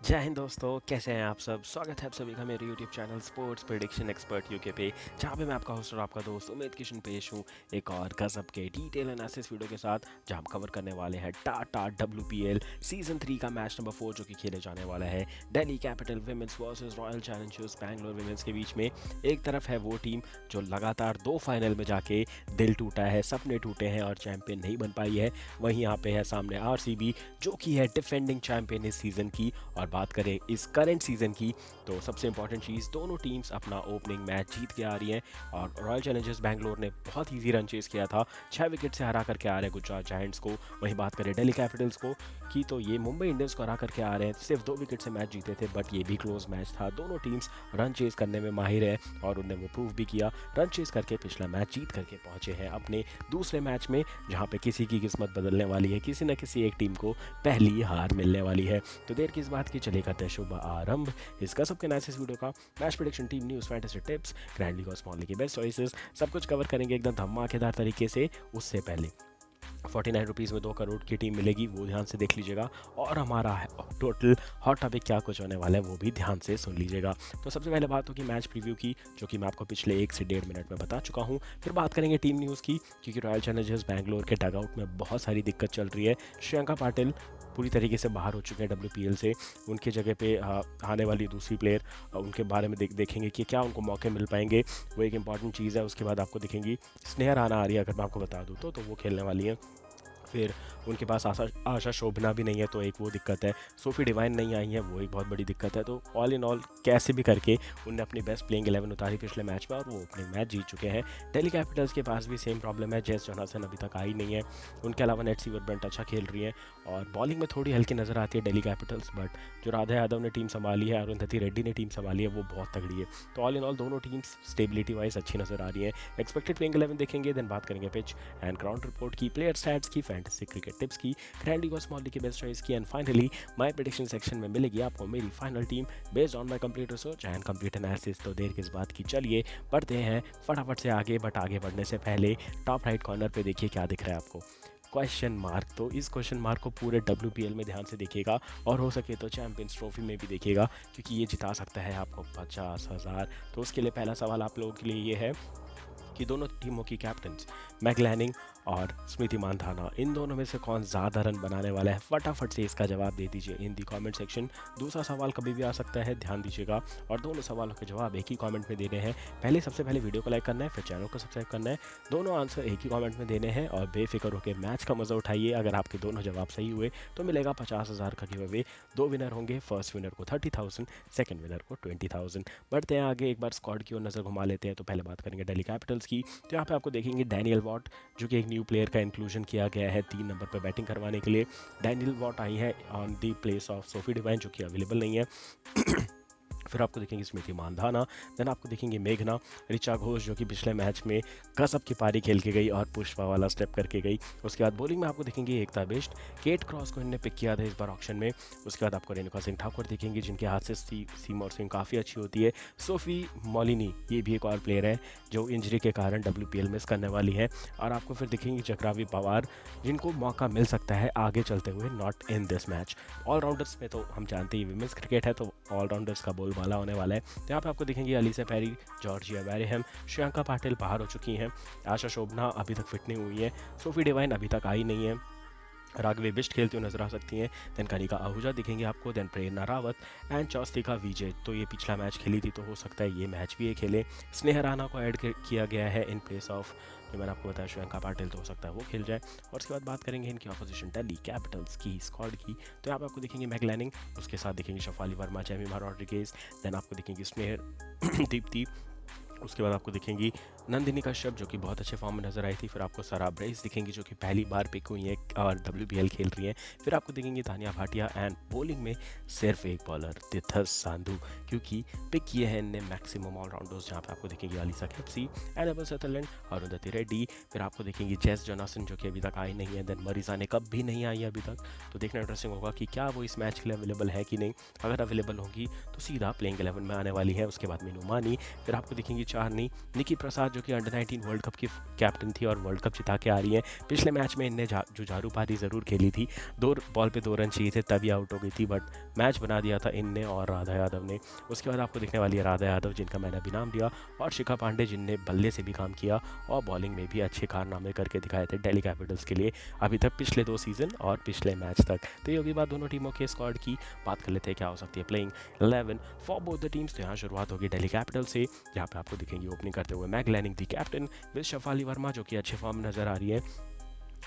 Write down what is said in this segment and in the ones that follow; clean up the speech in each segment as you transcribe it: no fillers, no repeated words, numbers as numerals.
जय हिंद दोस्तों, कैसे हैं आप सब। स्वागत है आप सभी का मेरे YouTube channel sports prediction expert UK पे, जहाँ पे मैं आपका होस्ट और आपका दोस्त उमेद किशन पेश हूँ एक और गजब के डिटेल एनालिसिस वीडियो के साथ, जहाँ हम कवर करने वाले हैं टाटा WPL सीजन 3 का मैच नंबर 4 जो कि खेले जाने वाला है Delhi capital women's versus royal Challengers Bangalore women's के बीच में। एक तरफ है वो टीम जो लगातार 2 फाइनल में जाके दिल टूटा है, सपने टूटे हैं और चैंपियन नहीं बन पाई है। वहीं यहाँ पे है सामने RCB जो कि है डिफेंडिंग चैंपियन इस सीज़न की। और बात करें इस करंट सीज़न की तो सबसे इंपॉर्टेंट चीज़, दोनों टीम्स अपना ओपनिंग मैच जीत के आ रही हैं। और रॉयल चैलेंजर्स बैंगलोर ने बहुत ईजी रन चेस किया था, 6 विकेट से हरा करके आ रहे हैं गुजरात जायंट्स को। वहीं बात करें दिल्ली कैपिटल्स को की तो ये मुंबई इंडियंस को हरा करके आ रहे हैं, सिर्फ 2 विकेट से मैच जीते थे, बट ये भी क्लोज मैच था। दोनों टीम्स रन चेस करने में माहिर है और उन्हें वो प्रूव भी किया। रन चेस करके पिछला मैच जीत करके पहुंचे हैं अपने दूसरे मैच में, जहां पे किसी की किस्मत बदलने वाली है, किसी न किसी एक टीम को पहली हार मिलने वाली है। तो देर किस बात की, चले करते हैं शुभ आरंभ इस कसब के एनालिसिस वीडियो का। Match prediction, team news, fantasy tips, grand league और स्मॉल लीग के बेस्ट चॉइसेस, सब कुछ कवर करेंगे एकदम धमाकेदार तरीके से। उससे पहले 49 रुपीज़ में 2 करोड़ की टीम मिलेगी, वो ध्यान से देख लीजिएगा। और हमारा टोटल हॉट टॉपिक क्या कुछ होने वाला है वो भी ध्यान से सुन लीजिएगा। तो सबसे पहले बात होगी मैच प्रीव्यू की, जो कि मैं आपको पिछले 1 से 1.5 मिनट में बता चुका हूँ। फिर बात करेंगे टीम न्यूज़ की, क्योंकि रॉयल चैलेंजर्स बैंगलोर के डगआउट में बहुत सारी दिक्कत चल रही है। श्रियंका पाटिल पूरी तरीके से बाहर हो चुके हैं WPL से। उनके जगह पे आने वाली दूसरी प्लेयर, उनके बारे में देखेंगे कि क्या उनको मौके मिल पाएंगे, वो एक इंपॉर्टेंट चीज़ है। उसके बाद आपको दिखेंगी स्नेहा राणा आ रही है, अगर मैं आपको बता दूँ तो वो खेलने वाली है। फिर उनके पास आशा शोभना भी नहीं है, तो एक वो दिक्कत है। सोफी डिवाइन नहीं आई है, वो एक बहुत बड़ी दिक्कत है। तो ऑल इन ऑल कैसे भी करके उनने अपनी बेस्ट प्लेइंग 11 उतारी पिछले मैच में और वो ओपनिंग मैच जीत चुके हैं। दिल्ली कैपिटल्स के पास भी सेम प्रॉब्लम है, जेस जोनासन अभी तक आई नहीं है। उनके अलावा नेट सीवर ब्रंट अच्छा खेल रही है और बॉलिंग में थोड़ी हल्की नज़र आती है दिल्ली कैपिटल्स, बट जो राधा यादव ने टीम संभाली है, अरुंधति रेड्डी ने टीम संभाली है, वो बहुत तगड़ी है। तो ऑल इन ऑल दोनों टीम्स स्टेबिलिटी वाइज अच्छी नज़र आ रही है। एक्सपेक्टेड प्लेइंग 11 देखेंगे, देन बात करेंगे पिच एंड ग्राउंड रिपोर्ट की, प्लेयर स्टैट्स की, फैंटेसी क्रिकेट टिप्स की, ग्रैंड लीग और स्मॉल लीग की बेस्ट चॉइस की, and finally my prediction section में मिलेगी आपको मेरी final team based on my complete research and complete analysis. तो देर किस बात की, चलिए बढ़ते हैं फटाफट से आगे। बट आगे बढ़ने से पहले टॉप राइट कॉर्नर पे देखिए क्या दिख रहा है आपको, क्वेश्चन मार्क। तो इस क्वेश्चन मार्क को पूरे WPL में ध्यान से देखिएगा और हो सके तो चैंपियंस ट्रॉफी में भी देखिएगा, क्योंकि ये जिता सकता है आपको 50,000। तो उसके लिए पहला सवाल आप लोगों के लिए ये है कि दोनों टीमों की कैप्टन्स मैगलैनिंग और स्मृति मानधाना, इन दोनों में से कौन ज़्यादा रन बनाने वाला है। फटाफट से इसका जवाब दे दीजिए इन दी कमेंट सेक्शन। दूसरा सवाल कभी भी आ सकता है, ध्यान दीजिएगा, और दोनों सवालों के जवाब एक ही कमेंट में देने हैं। सबसे पहले वीडियो को लाइक करना है, फिर चैनल को सब्सक्राइब करना है। दोनों आंसर एक ही कमेंट में देने हैं और बेफिक्र होकर मैच का मज़ा उठाइए। अगर आपके दोनों जवाब सही हुए तो मिलेगा 50,000 का गिव अवे। 2 विनर होंगे, फर्स्ट विनर को 30,000, सेकंड विनर को 20,000। बढ़ते हैं आगे, एक बार स्क्वाड की ओर नज़र घुमा लेते हैं। तो पहले बात करेंगे दिल्ली कैपिटल्स की। तो यहाँ पे आपको देखेंगे डैनियल वॉट, जो कि एक न्यू प्लेयर का इंक्लूजन किया गया है 3 नंबर पर बैटिंग करवाने के लिए। डैनियल वॉट आई है on the place of Sophie Devine, जो कि अवेलेबल नहीं है। फिर आपको देखेंगे स्मृति मानधाना, देन आपको देखेंगे मेघना, ऋचा घोष जो कि पिछले मैच में गजब की पारी खेल के गई और पुष्पा वाला स्टेप करके गई। उसके बाद बॉलिंग में आपको देखेंगे एकता बिष्ट, केट क्रॉस को इन्होंने पिक किया था इस बार ऑक्शन में। उसके बाद आपको रेणुका सिंह ठाकुर देखेंगे, जिनके हाथ से सीम और स्विंग काफ़ी अच्छी होती है। सोफी मॉलिनी, ये भी एक और प्लेयर है जो इंजरी के कारण WPL मिस करने वाली है। और आपको फिर दिखेंगे चक्रावी पवार, जिनको मौका मिल सकता है आगे चलते हुए, not in this match. Allrounders में तो हम जानते हैं विमेंस क्रिकेट है, तो ऑलराउंडर्स का बोलबाला होने वाला है। तो यहाँ पे आपको देखेंगे Alyssa Perry, Georgia Wareham, Shreyanka Patil बाहर हो चुकी हैं, आशा शोभना अभी तक फिट नहीं हुई है, सोफी डिवाइन अभी तक आई नहीं है, राघवे बिष्ट खेलती हुई नजर आ सकती हैं, देन कनिका आहूजा दिखेंगे आपको, देन प्रेरणा रावत एंड चौस्तिका विजय। तो ये पिछला मैच खेली थी, तो हो सकता है ये मैच भी ये खेले। स्नेहा राणा को ऐड किया गया है इन प्लेस ऑफ, जो मैंने आपको बताया, श्रियंका पाटिल, तो हो सकता है वो खेल जाए। और उसके बाद बात करेंगे इनकी ऑपोजिशन दिल्ली कैपिटल्स की स्क्वाड की। तो यहाँ पे आपको दिखेंगे मैगलैनिंग, उसके साथ दिखेंगे शफाली वर्मा, जेमिमा रॉड्रिगेज, देन आपको दिखेंगी स्नेहर दीप्ति। उसके बाद आपको दिखेंगी नंदिनी कश्यप, जो कि बहुत अच्छे फॉर्म में नजर आई थी। फिर आपको सरा ब्रेस दिखेंगी, जो कि पहली बार पिक हुई है और WPL खेल रही हैं। फिर आपको दिखेंगी तानिया भाटिया, एंड बॉलिंग में सिर्फ एक बॉलर तिथस सांधु, क्योंकि पिक किए हैं इनने मैक्सिमम ऑलराउंडर्स। जहाँ पे आपको दिखेंगी Alice Capsey, Annabel Sutherland, Arundhati Reddy. फिर आपको दिखेंगी जेस जोनासन, जो कि अभी तक आई नहीं है, देन मरीजा ने कब भी नहीं आई है अभी तक। तो देखना इंटरेस्टिंग होगा कि क्या वो इस मैच के लिए अवेलेबल है कि नहीं। अगर अवेलेबल होगी तो सीधा प्लेइंग 11 में आने वाली है। उसके बाद मीनू मानी, फिर आपको दिखेंगी चार नहीं, निकी प्रसाद जो कि अंडर 19 वर्ल्ड कप की कैप्टन थी और वर्ल्ड कप जिता के आ रही है। पिछले मैच में इनने जुझारू पारी ज़रूर खेली थी, 2 बॉल पे 2 रन चाहिए थे तभी आउट हो गई थी, बट मैच बना दिया था इनने और राधा यादव ने। उसके बाद आपको दिखने वाली है राधा यादव जिनका मैंने अभी नाम दिया, और शिखा पांडे जिनने बल्ले से भी काम किया और बॉलिंग में भी अच्छे कारनामे करके दिखाए थे दिल्ली कैपिटल्स के लिए अभी तक, पिछले 2 सीज़न और पिछले मैच तक। तो ये होगी बात दोनों टीमों के स्क्वाड की। बात कर लेते हैं क्या हो सकती है playing 11 for both the teams. तो यहाँ शुरुआत होगी दिल्ली कैपिटल से, जहाँ पे आपको दिखेंगे ओपनिंग करते हुए mag Lanning the captain, with Shafali Verma जो कि अच्छे फॉर्म में नजर आ रही है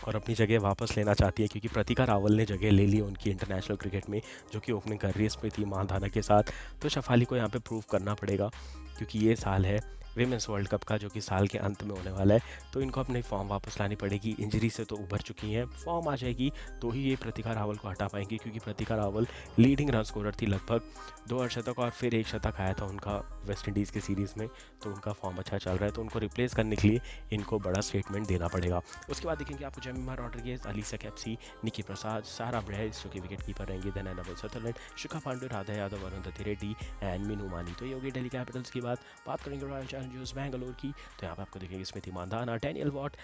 और अपनी जगह वापस लेना चाहती है, क्योंकि प्रतिका रावल ने जगह ले ली उनकी इंटरनेशनल क्रिकेट में, जो कि ओपनिंग कर रही है स्मृति मानधाना के साथ। तो शफाली को यहाँ पे प्रूव करना पड़ेगा, क्योंकि ये साल है विमेंस वर्ल्ड कप का, जो कि साल के अंत में होने वाला है। तो इनको अपनी फॉर्म वापस लानी पड़ेगी, इंजरी से तो उभर चुकी हैं, फॉर्म आ जाएगी तो ही ये प्रतिका रावल को हटा पाएंगी, क्योंकि प्रतिका रावल लीडिंग रन स्कोरर थी, लगभग 2 अर्धशतक और फिर 1 शतक आया था उनका वेस्ट इंडीज़ के सीरीज़ में। तो उनका फॉर्म अच्छा चल रहा है, तो उनको रिप्लेस करने के लिए इनको बड़ा स्टेटमेंट देना पड़ेगा। उसके बाद देखेंगे आपको Jemimah Rodrigues, Alice Capsey, Niki Prasad, Sarah Bryce जो कि विकेट कीपर रहेंगे, then Annabel Sutherland, Shikha Pandey, Radha Yadav, Varun Reddy and Minnu Mani. तो ये होगी दिल्ली कैपिटल्स की बात करेंगे रॉयल चैलेंजर्स बैंगलोर की। तो यहाँ पे आपको दिखेंगे स्मृति मानधाना, डैनियल वॉट,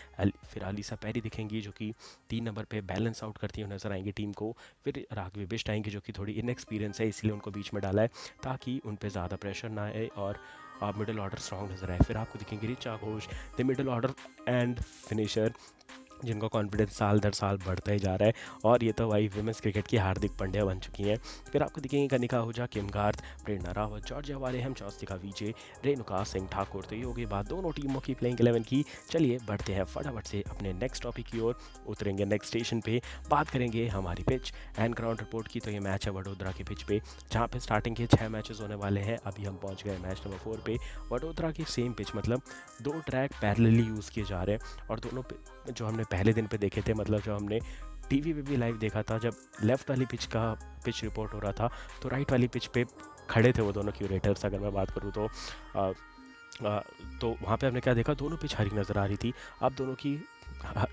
फिर अलीसा पैरी दिखेंगी जो कि 3 नंबर पे बैलेंस आउट करती हुई नजर आएंगी टीम को। फिर राघवी बिष्ट आएंगे जो कि थोड़ी इनएक्सपीरियंस है, इसलिए उनको बीच में डाला है ताकि उन पर ज़्यादा प्रेशर ना आए और मिडिल ऑर्डर स्ट्रॉन्ग नजर आए। फिर आपको दिखेंगे Richa Ghosh, the middle order and finisher, जिनका कॉन्फिडेंस साल दर साल बढ़ता ही जा रहा है, और ये तो भाई विमेंस क्रिकेट की हार्दिक पांड्या बन चुकी हैं। फिर आपको दिखेंगे कनिका आहूजा, किम गार्थ, प्रेरणा रावत, जॉर्जिया वालेहम, चौस्तिका विजय, रेणुका सिंह ठाकुर। तो ये होगी बात दोनों टीमों की प्लेइंग 11 की। चलिए बढ़ते हैं फटाफट से अपने नेक्स्ट टॉपिक की ओर, उतरेंगे नेक्स्ट स्टेशन पे, बात करेंगे हमारी पिच एंड ग्राउंड रिपोर्ट की। तो ये मैच है वडोदरा की पिच पे, जहाँ पे स्टार्टिंग के 6 मैचेस होने वाले हैं। अभी हम पहुँच गए मैच नंबर 4 पे। वडोदरा की सेम पिच, मतलब 2 ट्रैक पैरेलली यूज़ किए जा रहे हैं, और दोनों जो हमने पहले दिन पे देखे थे, मतलब जो हमने टीवी पे भी लाइव देखा था, जब लेफ़्ट वाली पिच का पिच रिपोर्ट हो रहा था तो राइट वाली पिच पे खड़े थे वो दोनों क्यूरेटर्स। अगर मैं बात करूँ आ, तो वहाँ पे हमने क्या देखा, दोनों पिच हरी नज़र आ रही थी। अब दोनों की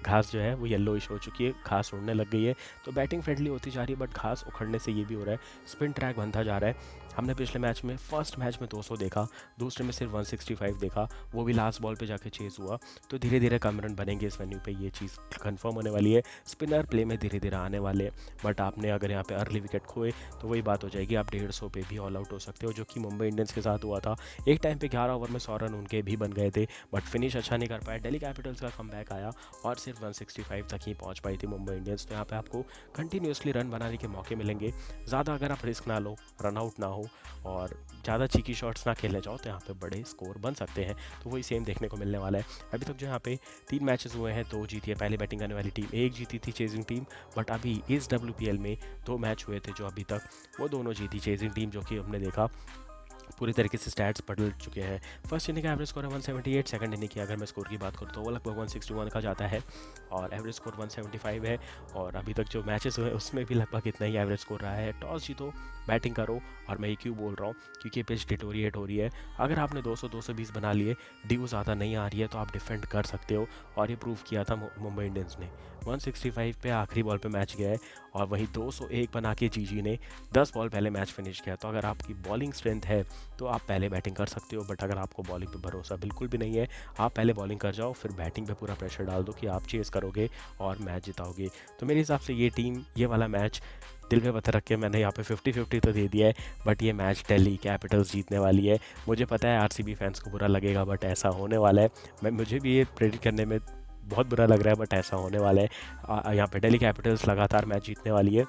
घास जो है वो येलोइश हो चुकी है, घास उड़ने लग गई है, तो बैटिंग फ्रेंडली होती जा रही है, बट घास उखड़ने से ये भी हो रहा है स्पिन ट्रैक बनता जा रहा है। हमने पिछले मैच में फर्स्ट मैच में 200 देखा, दूसरे में सिर्फ 165 देखा, वो भी लास्ट बॉल पे जाके चेज़ हुआ। तो धीरे धीरे कम रन बनेंगे इस वेन्यू पे, ये चीज़ कंफर्म होने वाली है। स्पिनर प्ले में धीरे धीरे आने वाले, बट आपने अगर यहाँ पे अर्ली विकेट खोए तो वही बात हो जाएगी, आप 150 पे भी ऑल आउट हो सकते हो, जो कि मुंबई इंडियंस के साथ हुआ था। एक टाइम पे 11 ओवर में 100 रन उनके भी बन गए थे, बट फिनिश अच्छा नहीं कर पाया। दिल्ली कैपिटल्स का कमबैक आया और सिर्फ 165 तक ही पहुंच पाई थी मुंबई इंडियंस। तो यहाँ पे आपको कंटिन्यूसली रन बनाने के मौके मिलेंगे, ज़्यादा अगर आप रिस्क ना लो, रन आउट ना हो और ज़्यादा चीकी शॉट्स ना खेलने जाओ, तो यहाँ पे बड़े स्कोर बन सकते हैं। तो वही सेम देखने को मिलने वाला है। अभी तक जो यहाँ पे 3 मैचेस हुए हैं, 2 जीती है पहले बैटिंग करने वाली टीम, 1 जीती थी चेजिंग टीम, बट अभी इस WPL में 2 मैच हुए थे जो अभी तक, वो दोनों जीती चेजिंग टीम, जो कि हमने देखा पूरी तरीके से स्टैट्स बदल चुके हैं। फर्स्ट इनिंग का एवरेज स्कोर है 178, सेकंड इनिंग की अगर मैं स्कोर की बात करूँ तो वो लगभग 161 का जाता है, और एवरेज स्कोर 175 है। और अभी तक जो मैचेस हुए उसमें भी लगभग इतना ही एवरेज स्कोर रहा है। टॉस जीतो, बैटिंग करो, और मैं ये क्यों बोल रहा हूँ, क्योंकि पिच डिटोरिएट हो रही है। अगर आपने 200-220 बना लिए, ड्यू ज़्यादा नहीं आ रही है, तो आप डिफेंड कर सकते हो, और ये प्रूव किया था मुंबई इंडियंस ने। 165 पे आखिरी बॉल पे मैच गया है, और वहीं 201 बना के जीजी ने 10 बॉल पहले मैच फिनिश किया। तो अगर आपकी बॉलिंग स्ट्रेंथ है तो आप पहले बैटिंग कर सकते हो, बट अगर आपको बॉलिंग पे भरोसा बिल्कुल भी नहीं है, आप पहले बॉलिंग कर जाओ, फिर बैटिंग पे पूरा प्रेशर डाल दो कि आप चेस करोगे और मैच जिताओगे। तो मेरे हिसाब से ये टीम, ये वाला मैच दिल पे पत्थर रख के मैंने यहाँ पे 50-50 तो दे दिया है, बट ये मैच दिल्ली कैपिटल्स जीतने वाली है। मुझे पता है RCB फैंस को बुरा लगेगा, बट ऐसा होने वाला है। मुझे भी ये प्रेडिक्ट करने में बहुत बुरा लग रहा है, बट ऐसा होने वाला है। यहाँ पे दिल्ली कैपिटल्स लगातार मैच जीतने वाली है,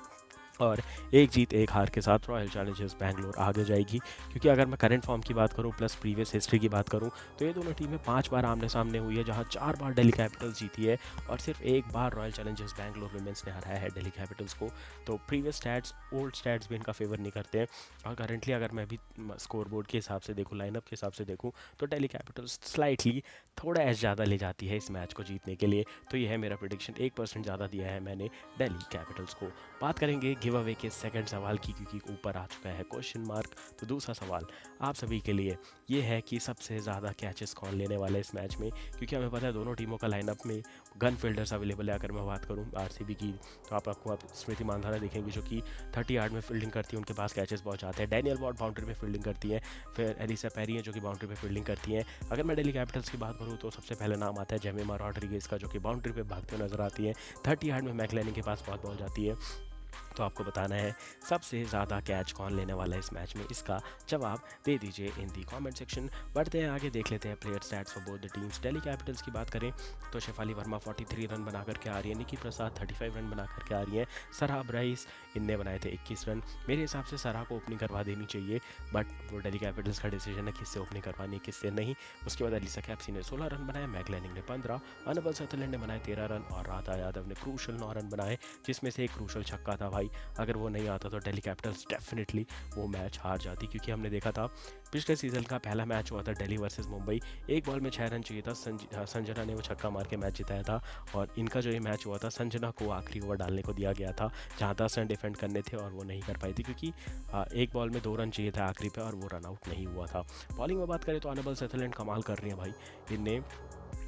और 1 जीत 1 हार के साथ रॉयल चैलेंजर्स बैंगलोर आगे जाएगी। क्योंकि अगर मैं करंट फॉर्म की बात करूं प्लस प्रीवियस हिस्ट्री की बात करूं, तो ये दोनों टीमें 5 बार आमने सामने हुई है, जहां 4 बार दिल्ली कैपिटल्स जीती है और सिर्फ 1 बार रॉयल चैलेंजर्स बैंगलोर विमेंस ने हराया है दिल्ली कैपिटल्स को। तो प्रीवियस स्टैट्स, ओल्ड स्टैट्स भी इनका फेवर नहीं करते हैं, और करंटली अगर मैं भी स्कोर बोर्ड के हिसाब से देखूँ, लाइनअप के हिसाब से देखूँ, तो दिल्ली कैपिटल्स स्लाइटली थोड़ा एज ज़्यादा ले जाती है इस मैच को जीतने के लिए। तो ये है मेरा प्रिडिक्शन, 1% ज़्यादा दिया है मैंने दिल्ली कैपिटल्स को। बात करेंगे गिव अवे के सेकंड सवाल की, क्योंकि ऊपर आ चुका है क्वेश्चन मार्क। तो दूसरा सवाल आप सभी के लिए ये है कि सबसे ज़्यादा कैचेस कौन लेने वाला है इस मैच में, क्योंकि हमें पता है दोनों टीमों का लाइनअप में गन फील्डर्स अवेलेबल है। अगर मैं बात करूँ आरसीबी की, तो आपको आप स्मृति मानधाना देखेंगे जो कि 30 यार्ड में फील्डिंग करती है, उनके पास कैचेस बहुत जाते हैं। डैनियल वॉर्ड बाउंड्री पे फील्डिंग करती है, फिर एलिसा पेरी है जो कि बाउंड्री पे फील्डिंग करती हैं। अगर मैं दिल्ली कैपिटल्स की बात करूँ तो सबसे पहले नाम आता है जेमिमा रॉड्रिगेज का, जो कि बाउंड्री पे भागते हुए नजर आती है। 30 यार्ड में मैकलेनी के पास बहुत बॉल जाती है। तो आपको बताना है सबसे ज़्यादा कैच कौन लेने वाला है इस मैच में, इसका जवाब दे दीजिए इन दी कमेंट सेक्शन। बढ़ते हैं आगे, देख लेते हैं player stats for both the teams. Delhi Capitals की बात करें तो शेफाली वर्मा 43 रन बना करके आ रही है, निकी प्रसाद 35 रन बना करके आ रही है, सरहा ब्राइस इनने बनाए थे 21 रन। मेरे हिसाब से सरहा को ओपनिंग करवा देनी चाहिए, बट वो दिल्ली कैपिटल्स का डिसीजन है किससे ओपनिंग करवानी किससे नहीं। उसके बाद अलीसा कैप्सी ने 16 रन बनाए, मैकलेनिंग ने 15, अनबल सतरलैंड ने बनाए 13 रन और राधा यादव ने क्रूशल 9 रन बनाए, जिसमें से एक क्रूशल छक्का था भाई। अगर वो नहीं आता तो दिल्ली कैपिटल्स डेफिनेटली वो मैच हार जाती, क्योंकि हमने देखा था पिछले सीजन का पहला मैच हुआ था दिल्ली वर्सेस मुंबई, एक बॉल में 6 रन चाहिए था, संजना ने वो छक्का मार के मैच जिताया था। और इनका जो ये मैच हुआ था संजना को आखिरी ओवर डालने को दिया गया था जहाँ 10 रन डिफेंड करने थे और वो नहीं कर पाई थी, क्योंकि एक बॉल में 2 रन चाहिए था आखिरी पे और वो रन आउट नहीं हुआ था। बॉलिंग में बात करें तो अनबल सतरलैंड कमाल कर रही है भाई। इनने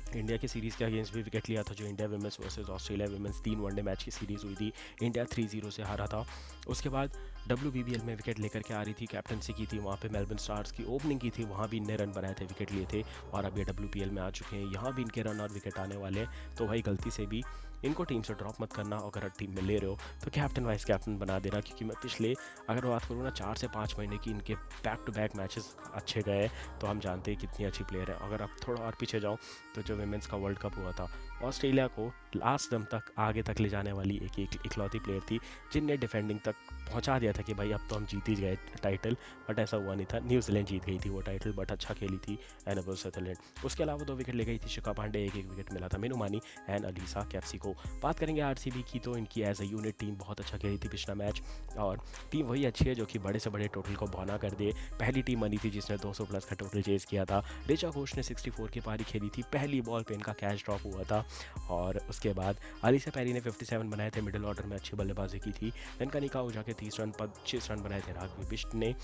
इंडिया की सीरीज़ के अगेंस्ट भी विकेट लिया था, जो India women's versus Australia women's 3 one day match की सीरीज़ हुई थी, इंडिया 3-0 से हारा था। उसके बाद WBBL में विकेट लेकर के आ रही थी, कैप्टनसी की थी, वहाँ पे मेलबर्न स्टार्स की ओपनिंग की थी, वहाँ भी इनने रन बनाए थे, विकेट लिए थे। और अब ये WPL में आ चुके हैं, यहाँ भी इनके रन और विकेट आने वाले हैं। तो भाई गलती से भी इनको टीम से ड्रॉप मत करना, अगर टीम में ले रहे हो तो कैप्टन वाइस कैप्टन बना देना, क्योंकि मैं पिछले अगर बात करूँ ना 4 से 5 महीने की इनके बैक टू बैक मैचेस अच्छे गए, तो हम जानते हैं कितनी अच्छी प्लेयर है। अगर अब थोड़ा और पीछे जाऊँ तो जो विमेंस का वर्ल्ड कप हुआ था, ऑस्ट्रेलिया को लास्ट दम तक आगे तक ले जाने वाली एक इकलौती प्लेयर थी जिनने डिफेंडिंग तक पहुंचा दिया था कि भाई अब तो हम जीत ही गए टाइटल, बट ऐसा हुआ नहीं था। न्यूजीलैंड जीत गई थी वो टाइटल, बट अच्छा खेली थी एनबल सदरलैंड। उसके अलावा 2 विकेट ले गई थी शिखा पांडे, एक विकेट मिला था मीनू एंड अलीसा कैप्सी को। बात करेंगे आरसीबी की, तो इनकी एज अ यूनिट टीम बहुत अच्छा खेली थी पिछला मैच, और टीम वही अच्छी है जो कि बड़े से बड़े टोटल को बौना कर दे। पहली टीम बनी थी जिसने 200 प्लस का टोटल चेज किया था। ऋचा घोष ने 64 की पारी खेली थी, पहली बॉल पे इनका कैच ड्रॉप हुआ था। और उसके बाद अलीसा पेरी ने 57 बनाए थे, मिडिल ऑर्डर में अच्छी बल्लेबाजी की थी। देन कनिका ऊझा के 30 रन, 25 रन बनाए थे राघवी बिष्ट ने।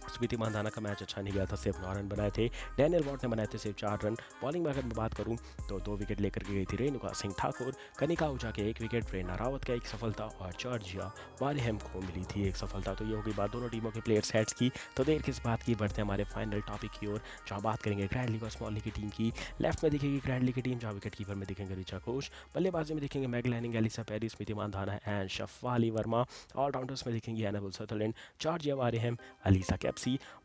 स्मृति मानधाना का मैच अच्छा नहीं गया था, सिर्फ 9 रन बनाए थे। डैनियल वॉट ने बनाए थे सिर्फ 4 रन। बॉलिंग में अगर मैं बात करूं तो 2 विकेट लेकर के गई थी रेणुका सिंह ठाकुर, कनिका ऊझा के 1 विकेट, प्रेरणा रावत का 1 सफलता और जॉर्जिया वारेहम को मिली थी 1 सफलता। तो ये हो गई बात दोनों टीमों के प्लेयर सेट्स की। तो देर किस बात की, बढ़ते हैं हमारे फाइनल टॉपिक की ओर, जहाँ बात करेंगे ग्रैंड लीग और स्मॉल लीग की टीम की। लेफ्ट में दिखेगी ग्रैंड लीग की टीम, जहाँ विकेट कीपर में दिखेंगे ऋचा घोष, बल्लेबाजी में दिखेंगे Meg Lanning, Ellyse Perry, Smriti Mandhana and Shafali Verma. Allrounders में दिखेंगी Annabel Sutherland, Georgia Wareham, Alice Capsey.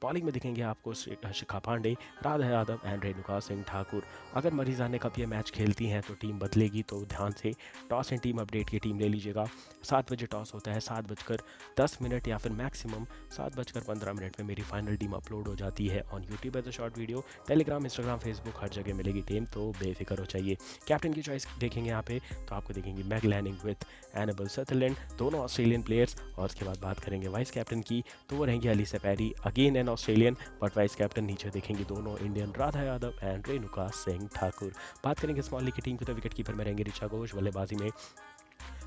Bowling में दिखेंगे आपको शिखा पांडे, राधा यादव एंड रेणुका सिंह ठाकुर। अगर मरीजा ने कप ये मैच खेलती हैं तो टीम बदलेगी, तो ध्यान से टॉस एंड टीम अपडेट की टीम ले लीजिएगा। 7 बजे टॉस होता है, 7:10 या फिर मैक्सिमम 7:15 में मेरी फाइनल टीम अपलोड हो जाती है on YouTube as a short video. Telegram, Instagram, Facebook हर जगह मिलेगी टीम, तो बेफिक्र हो चाहिए। कैप्टन की चॉइस देखेंगे यहाँ पे तो आपको देखेंगे mag Lanning with enable Sutherland, दोनों ऑस्ट्रेलियन प्लेयर्स। और उसके बाद बात करेंगे वाइस कैप्टन की, तो वो रहेंगे Ellyse Perry, again an Australian, but vice captain नीचे देखेंगे दोनों इंडियन, राधा यादव एंड रेणुका सिंह ठाकुर। बात करेंगे स्मॉल लीग की टीम की, तो विकेट कीपर में रहेंगे ऋचा घोष, बल्लेबाजी में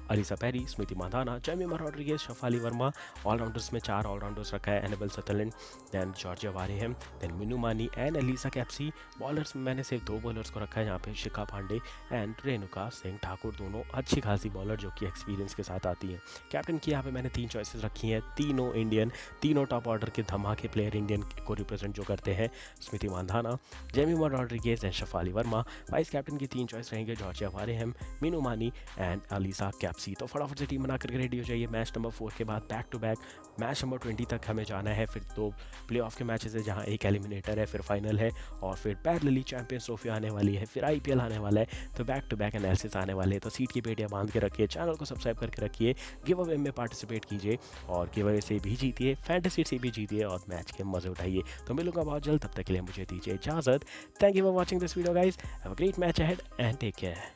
Alyssa Perry, Smriti Mandhana, Jemimah Rodrigues, Shafali Verma. Allrounders में 4 ऑलराउंडर्स रखा है, Annabel Sutherland, then Georgia Wareham, then Minnu Mani and Alyssa Capsey. Bowlers में मैंने सिर्फ 2 बॉलर्स को रखा है यहाँ पे, शिखा पांडे एंड रेणुका सिंह ठाकुर, दोनों अच्छी खासी बॉलर जो कि एक्सपीरियंस के साथ आती हैं। कैप्टन की यहाँ पे मैंने 3 चॉइसेस रखी हैं, तीनों इंडियन, तीनों टॉप ऑर्डर के धमाके प्लेयर इंडियन को रिप्रेजेंट जो करते हैं, Smriti Mandhana, Jemimah Rodrigues and Shafali Verma. Vice captain की 3 चॉइस रहेंगे, Georgia Wareham, Meenu Mani and Alyssa Capsey. तो फटाफट से टीम बना करके रेडी हो जाइए। मैच नंबर 4 के बाद back to back match number 20 तक हमें जाना है, फिर 2 प्लेऑफ के मैचेस है जहां एक एलिमिनेटर है, फिर फाइनल है, और फिर पैरेलली चैंपियंस ट्रॉफी आने वाली है, फिर IPL आने वाला है। तो बैक टू बैक एनालिसिस आने वाले हैं, तो सीट की पेटियां बांध के रखिए, चैनल को सब्सक्राइब करके रखिए, गिव अवे में पार्टिसिपेट कीजिए और गिव अवे से भी जीतिए, फैंटेसी से भी जीतिए और मैच के मजे उठाइए। तो मिलूंगा बहुत जल्द, तब तक के लिए मुझे दीजिए इजाजत। Thank you for watching this video guys, have a great match ahead and take care.